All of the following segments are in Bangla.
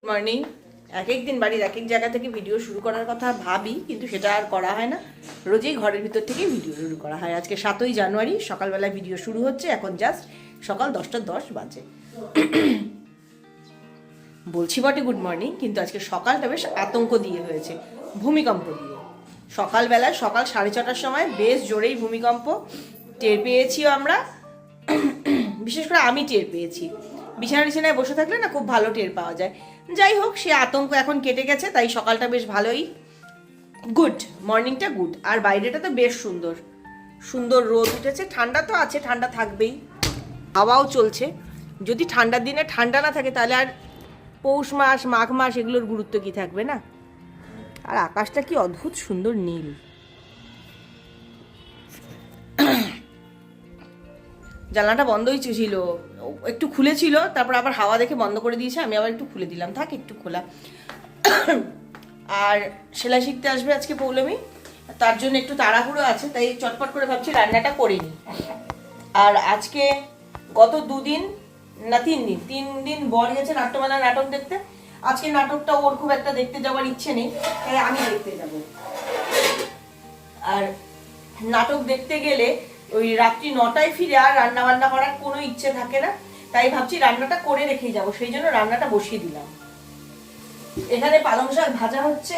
মর্নিং। এক এক দিন বাড়ির এক এক জায়গা থেকে ভিডিও শুরু করার কথা ভাবি, কিন্তু সেটা আর করা হয় না। রোজই ঘরের ভিতর থেকেই ভিডিও শুরু করা হয়। আজকে 7ই জানুয়ারি সকালবেলায় ভিডিও শুরু হচ্ছে। এখন জাস্ট সকাল 10:10 বাজে। বলছি বটে গুড মর্নিং, কিন্তু আজকে সকালটা বেশ আতঙ্ক দিয়ে হয়েছে, ভূমিকম্প দিয়ে। সকালবেলায় সকাল 6:30টার সময় বেশ জোরেই ভূমিকম্প টের পেয়েছিও আমরা। বিশেষ করে আমি টের পেয়েছি। বিছানায় বসে থাকলে না খুব ভালো টের পাওয়া যায়। যাই হোক, সে আতঙ্ক এখন কেটে গেছে, তাই সকালটা বেশ ভালোই, গুড মর্নিংটা গুড। আর বাইরেটা তো বেশ সুন্দর সুন্দর রোদ উঠেছে, ঠান্ডা তো আছে, ঠান্ডা থাকবেই, হাওয়াও চলছে। যদি ঠান্ডার দিনে ঠান্ডা না থাকে তাহলে আর পৌষ মাস মাঘ মাস এগুলোর গুরুত্ব কি থাকবে না। আর আকাশটা কি অদ্ভুত সুন্দর নীল। জানলাটা বন্ধই ছিল, একটু খুলেছিল, তারপর আবার হাওয়া দেখে বন্ধ করে দিয়েছে। আমি আবার একটু খুলে দিলাম, থাক একটু খোলা। আর সেলাই শিখতে আসবে আজকে পৌলমী, তার জন্য একটু তাড়াহুড়ো আছে, তাই চটপট করে ভাবছি রান্নাটা করে নিই। আর আজকে গত 2 দিন না 3 দিন বর গেছে নাট্যমেলা নাটক দেখতে। আজকে নাটকটা ওর খুব একটা দেখতে যাওয়ার ইচ্ছে নেই, তাই আমি দেখতে যাব। আর নাটক দেখতে গেলে ওই রাত্রি 9টায় ফিরে আর রান্না বান্না করার কোনো ইচ্ছে থাকে না, তাই ভাবছি রান্নাটা করে রেখেই যাবো। সেই জন্য রান্নাটা বসিয়ে দিলাম। এখানে পালং শাক ভাজা হচ্ছে,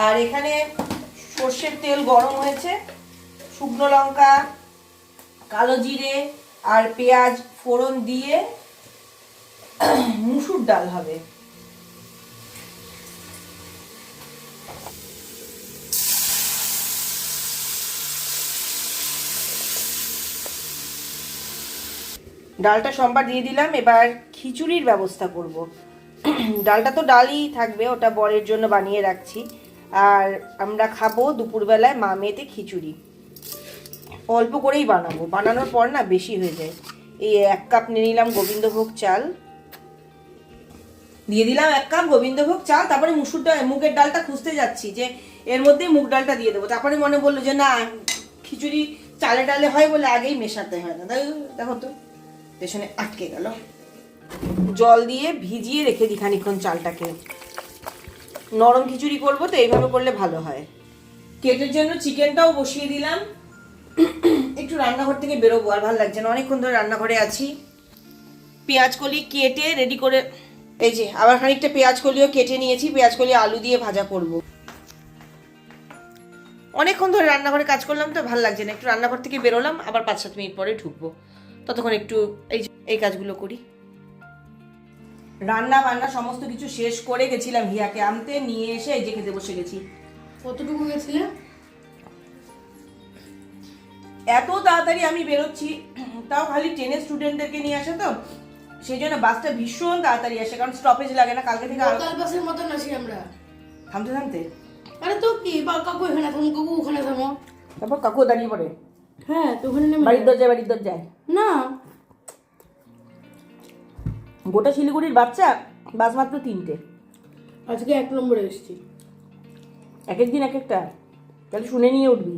আর এখানে সর্ষের তেল গরম হয়েছে, শুকনো লঙ্কা, কালো জিরে আর পেঁয়াজ ফোড়ন দিয়ে মুসুর ডাল হবে। ডালটা সোমবার দিয়ে দিলাম, এবার খিচুড়ির ব্যবস্থা করব। ডালটা তো ডালই থাকবে, ওটা বরের জন্য বানিয়ে রাখছি। আর আমরা খাবো দুপুরবেলায় মা মেয়েতে খিচুড়ি। অল্প করেই বানাবো, বানানোর পর না বেশি হয়ে যায়। এই 1 কাপ নিয়ে নিলাম গোবিন্দভোগ চাল, দিয়ে দিলাম 1 কাপ গোবিন্দভোগ চাল। তারপরে মুগের ডালটা খুঁজতে যাচ্ছি যে এর মধ্যেই মুগ ডালটা দিয়ে দেবো। তারপরে মনে বললো যে না, খিচুড়ি চালে ডালে হয় বলে আগেই মেশাতে হয় না। তাই দেখো তো পেছনে আটকে গেল। জল দিয়ে ভিজিয়ে রেখে দিই খানিকক্ষণ চালটাকে। নরম খিচুড়ি করবো তো এইভাবে করলে ভালো হয়। কেটের জন্য চিকেনটাও বসিয়ে দিলাম। একটু রান্নাঘর থেকে বেরোবো, আর ভালো লাগছে না, অনেকক্ষণ ধরে রান্নাঘরে আছি। পেঁয়াজ কলি কেটে রেডি করে, এই যে আবার খানিকটা পেঁয়াজ কলিও কেটে নিয়েছি। পেঁয়াজ কলি আলু দিয়ে ভাজা করব। অনেকক্ষণ ধরে রান্নাঘরে কাজ করলাম তো ভালো লাগছে না, একটু রান্নাঘর থেকে বেরোলাম, আবার 5-7 মিনিট পরে ঢুকবো। ততক্ষণ একটু এই কাজগুলো করি। রান্না বান্না সমস্ত কিছু শেষ করে গেছিলাম হিয়াকে আনতে, নিয়ে এসে এই যে খেতে বসে গেছি। কতটুকু গেছিলে? এত তাড়াতাড়ি আমি বেরোচ্ছি, তাও খালি ট্রেনের স্টুডেন্টদেরকে নিয়ে আসে তো, সেই জন্য বাসটা ভীষণ তাড়াতাড়ি আসে, কারণ স্টপেজ লাগে না। কালকে থেকে লোকাল বাসের মতন আছি আমরা, থামতে থামতে। আরে তো কি বা কাকু এখানে থামো, কাকু ওখানে থামো, তারপর কাকু দাঁড়িয়ে পড়ে। হ্যাঁ তো ওখানে নেমে বাড়ির দরজায় না। গোটা শিলিগুড়ির বাচ্চা বাস মাত্র 3টে। আজকে 1 নম্বরে এসেছি। এক এক দিন এক একটা, তাহলে শুনে নিয়ে উঠবি।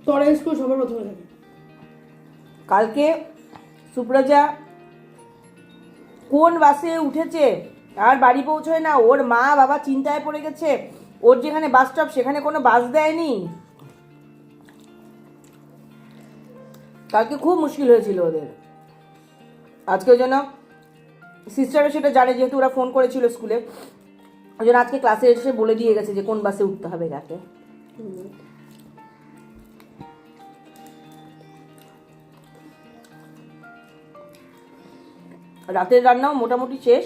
তোরা স্কুল সবার প্রথমে থাকে। কালকে সুপ্রজা কোন বাসে উঠেছে আর বাড়ি পৌঁছয় না, ওর মা বাবা চিন্তায় পড়ে গেছে। ওর যেখানে বাস স্টপ সেখানে কোনো বাস দেয়নি। কালকে খুব মুশকিল হয়েছিল ওদের। আজকে ওই জন্য সিস্টারও সেটা জানে, যেহেতু ওরা ফোন করেছিল স্কুলে, ওই জন্য আজকে ক্লাসে এসে বলে দিয়ে গেছে যে কোন বাসে উঠতে হবে কাকে। রাতের রান্নাও মোটামুটি শেষ,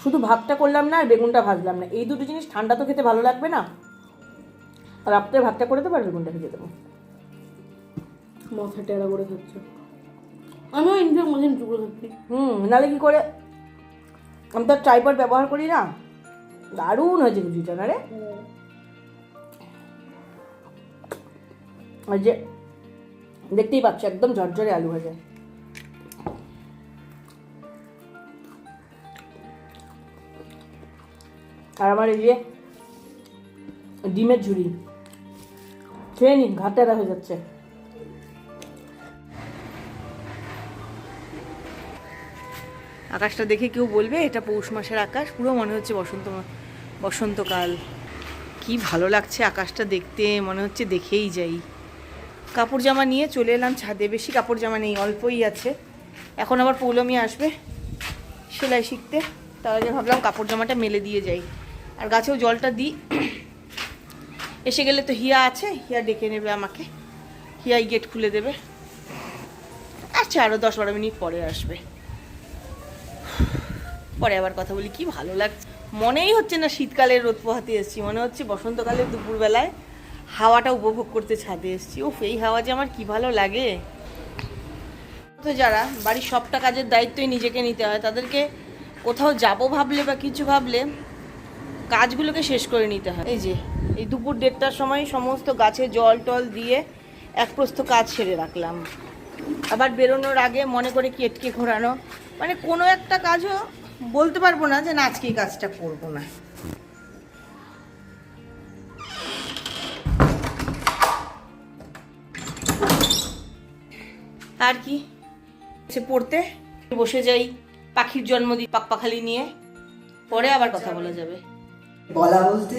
শুধু ভাতটা করলাম না আর বেগুনটা ভাজলাম না। এই দুটো জিনিস ঠান্ডা তো খেতে ভালো লাগবে না। আর রাত্রে ভাতটা করে দেবো আর বেগুনটা ভেজে দেবো। মাথা টেরা করে খাচ্ছে, আমিও ইনফ্যাক্ট মাঝে টুকরো খাচ্ছি। নাহলে কি করে, আমি তো ট্রাইপড ব্যবহার করি না। দারুণ হয়েছে খিচুড়িটা না রে। আর যে দেখতেই পাচ্ছ একদম ঝরঝরে আলু ভাজা। আর আমার এই যে ডিমের ঝুড়ি, খেয়ে নিন, ঘাটটা হয়ে যাচ্ছে। আকাশটা দেখে কেউ বলবে এটা পৌষ মাসের আকাশ, পুরো মনে হচ্ছে বসন্তকাল। কি ভালো লাগছে আকাশটা দেখতে, মনে হচ্ছে দেখেই যাই। কাপড় জামা নিয়ে চলে এলাম ছাদে, বেশি কাপড় জামা নেই, অল্পই আছে। এখন আবার পৌলমি আসবে সেলাই শিখতে, তার আগে ভাবলাম কাপড় জামাটা মেলে দিয়ে যাই, আর গাছেও জলটা দিই। এসে গেলে তো হিয়া আছে, হিয়া ডেকে নেবে আমাকে, হিয়াই গেট খুলে দেবে। আচ্ছা, আরও 10-12 মিনিট পরে আসবে। পরে আবার কথা বলি। কি ভালো লাগছে, মনেই হচ্ছে না শীতকালের রোদ পোহাতে এসেছি, মনে হচ্ছে বসন্তকালের দুপুরবেলায় হাওয়াটা উপভোগ করতে ছাদে এসেছি। উফ, এই হাওয়া যে আমার কি ভালো লাগে। তো যারা বাড়ির সবটা কাজের দায়িত্বই নিজেকে নিতে হয়, তাদেরকে কোথাও যাবো ভাবলে বা কিছু ভাবলে কাজগুলোকে শেষ করে নিতে হয়। এই যে এই দুপুর 1:30টার সময় সমস্ত গাছে জল টল দিয়ে এক প্রস্থ কাজ সেরে রাখলাম। আবার বেরোনোর আগে মনে করে কেটকে ঘোরানো, মানে কোনো একটা কাজও বলতে পারবো না যে না আজকে এই কাজটা করবো না। আর কি সে পড়তে বসে যাই, পাখির জন্মদিন পাকপাখালি নিয়ে, পরে আবার কথা বলা যাবে। বলা বলতে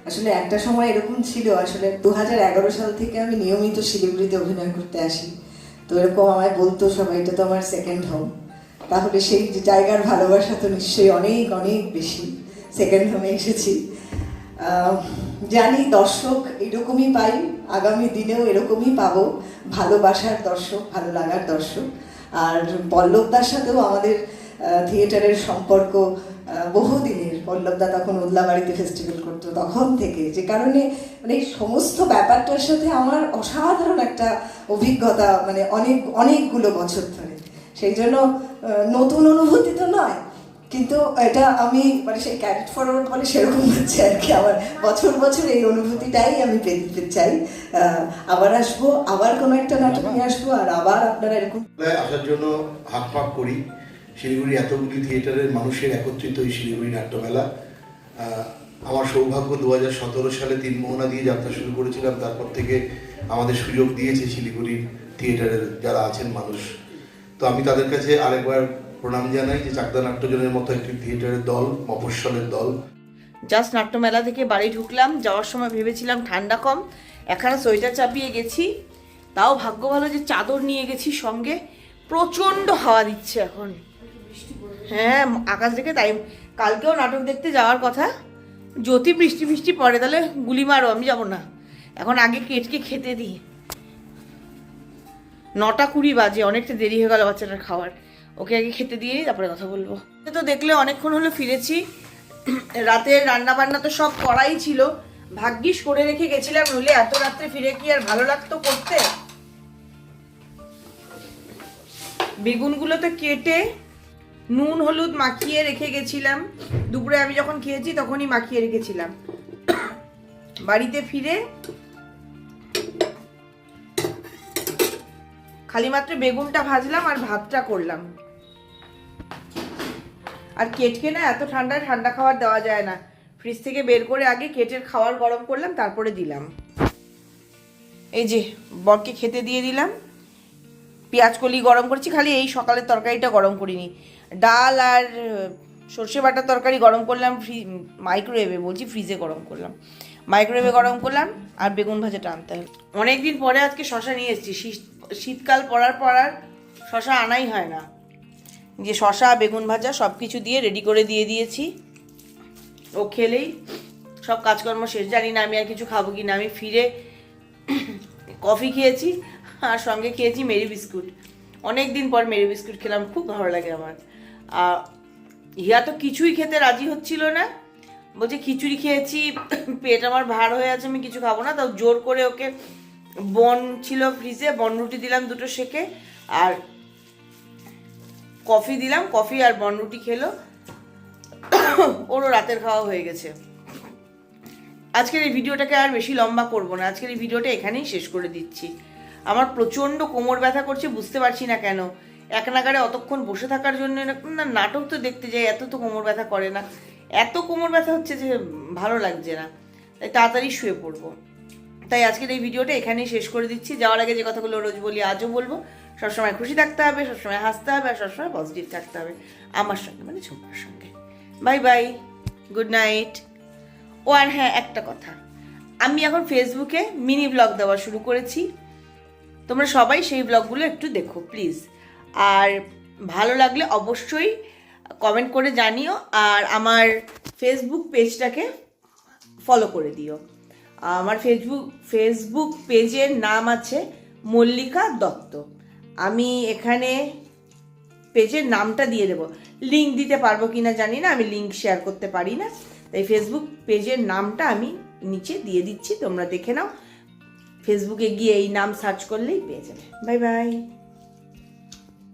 আসলে একটা সময় এরকম ছিল, আসলে 2011 সাল থেকে আমি নিয়মিত শিলিগুড়িতে অভিনয় করতে আসি। তো এরকম আমায় বলতো সবাই, এটা তো আমার সেকেন্ড হোম। তাহলে সেই জায়গার ভালোবাসা তো নিশ্চয়ই অনেক অনেক বেশি। সেকেন্ড হোমে এসেছি, জানি দর্শক এরকমই পাই, আগামী দিনেও এরকমই পাবো, ভালোবাসার দর্শক, ভালো লাগার দর্শক। আর পল্লবদার সাথেও আমাদের থিয়েটারের সম্পর্ক বহুদিনের। পল্লবদা তখন উদলাবাড়িতে ফেস্টিভ্যাল করতো তখন থেকে, যে কারণে মানে এই সমস্ত ব্যাপারটার সাথে আমার অসাধারণ একটা অভিজ্ঞতা, মানে অনেকগুলো বছর ধরে। সেই জন্য নতুন অনুভূতি তো নয়, কিন্তু এটা আমি মানে সেই ক্যারেট ফরওয়ার্ড বলে সেরকম হচ্ছে আর কি। আমার বছর বছর এই অনুভূতিটাই আমি পেতে চাই। আবার আসবো, আবার কোনো একটা নাটক নিয়ে আসবো, আর আবার আপনারা এরকম আসার জন্য হাত পাক করি। শিলিগুড়ি এতগুলি থিয়েটারের মানুষের একত্রিত এই শিলিগুড়ি নাট্যমেলা। আমার সৌভাগ্য 2017 সালে 3 মোহনা দিয়ে যাত্রা শুরু করেছিলাম। তারপর থেকে আমাদের সুযোগ দিয়েছে শিলিগুড়ির থিয়েটারের যারা আছেন মানুষ। তো আমি তাদের কাছে আরেকবার প্রণাম জানাই যে চাকদা নাট্যজনের মতো একটি থিয়েটারের দল, মফস্বলের দল। জাস্ট নাট্যমেলা থেকে বাড়ি ঢুকলাম, যাওয়ার সময় ভেবেছিলাম ঠান্ডা কম, এখানে সোয়েটার চাপিয়ে গেছি। তাও ভাগ্য ভালো যে চাদর নিয়ে গেছি সঙ্গে। প্রচণ্ড হাওয়া দিচ্ছে এখন। হ্যাঁ, আকাশ দেখে তাই কালকেও নাটক দেখতে যাওয়ার কথা, যদি বৃষ্টি পড়ে তাহলে গুলি মারো, আমি যাব না। এখন আগে কেটকে খেতে দিই। 9:20 বাজে, অনেকটা দেরি হয়ে গেল বাচ্চাটার খাওয়ার। ওকে আগে খেতে দিয়ে তারপরে কথা বলবো। তো দেখলে অনেকক্ষণ হলো ফিরেছি। রাতের রান্না বান্না তো সব করাই ছিল, ভাগ্যিস করে রেখে গেছিলাম, নইলে এত রাত্রে ফিরে কি আর ভালো লাগতো করতে। বেগুনগুলো তো কেটে নুন হলুদ মাখিয়ে রেখে গেছিলাম, দুপুরে আমি যখন খেয়েছি তখনই মাখিয়ে রেখেছিলাম। বাড়িতে ফিরে খালি মাত্র বেগুনটা ভাজলাম আর ভাতটা করলাম। আর কেটকে না এত ঠান্ডা খাবার দেওয়া যায় না, ফ্রিজ থেকে বের করে আগে কেটের খাবার গরম করলাম, তারপরে দিলাম। এই যে বরকে খেতে দিয়ে দিলাম, পেঁয়াজ কলি গরম করছি, খালি এই সকালের তরকারিটা গরম করিনি। ডাল আর সর্ষে বাটার তরকারি গরম করলাম মাইক্রোওয়েভে, বলছি ফ্রিজে গরম করলাম, মাইক্রোওয়েভে গরম করলাম। আর বেগুন ভাজাটা আনতে হবে। অনেকদিন পরে আজকে শশা নিয়ে এসেছি। শীতকাল পড়ার পর আর শশা আনাই হয় না। যে শশা বেগুন ভাজা সব কিছু দিয়ে রেডি করে দিয়ে দিয়েছি, ও খেলেই সব কাজকর্ম শেষ। জানি না আমি আর কিছু খাবো কি না। আমি ফিরে কফি খেয়েছি আর সঙ্গে খেয়েছি মেরি বিস্কুট। অনেক দিন পর মেরি বিস্কুট খেলাম, খুব ভালো লাগে আমার। আর হিয়া তো কিছুই খেতে রাজি হচ্ছিল না, বলছে খিচুড়ি খেয়েছি, পেট আমার ভার হয়ে আছে, আমি কিছু খাবো না। তাও জোর করে ওকে বন ছিল ফ্রিজে, বনরুটি দিলাম 2টো সেকে, আর কফি দিলাম, কফি আর বনরুটি খেলো। ওরও রাতের খাওয়া হয়ে গেছে। আজকের এই ভিডিওটাকে আর বেশি লম্বা করব না, আজকের এই ভিডিওটা এখানেই শেষ করে দিচ্ছি। আমার প্রচণ্ড কোমর ব্যথা করছে, বুঝতে পারছি না কেন। এক নাগারে অতক্ষণ বসে থাকার জন্য না, নাটক তো দেখতে যাই, এত তো কোমর ব্যথা করে না। এত কোমর ব্যথা হচ্ছে যে ভালো লাগছে না, তাই তাড়াতাড়ি শুয়ে পড়বো। তাই আজকের এই ভিডিওটা এখানেই শেষ করে দিচ্ছি। যাওয়ার আগে যে কথাগুলো রোজ বলি আজও বলবো, সবসময় খুশি থাকতে হবে, সবসময় হাসতে হবে, আর সবসময় পজিটিভ থাকতে হবে আমার সঙ্গে, মানে ঝুম্পার সঙ্গে। Bye bye, good night. ও আর হ্যাঁ, একটা কথা, আমি এখন ফেসবুকে মিনি ব্লগ দেওয়া শুরু করেছি, তোমরা সবাই সেই ব্লগগুলো একটু দেখো প্লিজ। আর ভালো লাগলে অবশ্যই কমেন্ট করে জানিও, আর আমার ফেসবুক পেজটাকে ফলো করে দিও। আমার ফেসবুক পেজের নাম আছে মল্লিকা দত্ত। আমি এখানে পেজের নামটা দিয়ে দেবো, লিঙ্ক দিতে পারবো কি না জানি না, আমি লিঙ্ক শেয়ার করতে পারি না, তাই ফেসবুক পেজের নামটা আমি নিচে দিয়ে দিচ্ছি, তোমরা দেখে নাও। ফেসবুকে গিয়ে এই নাম সার্চ করলেই পেয়ে যাবে। Bye bye.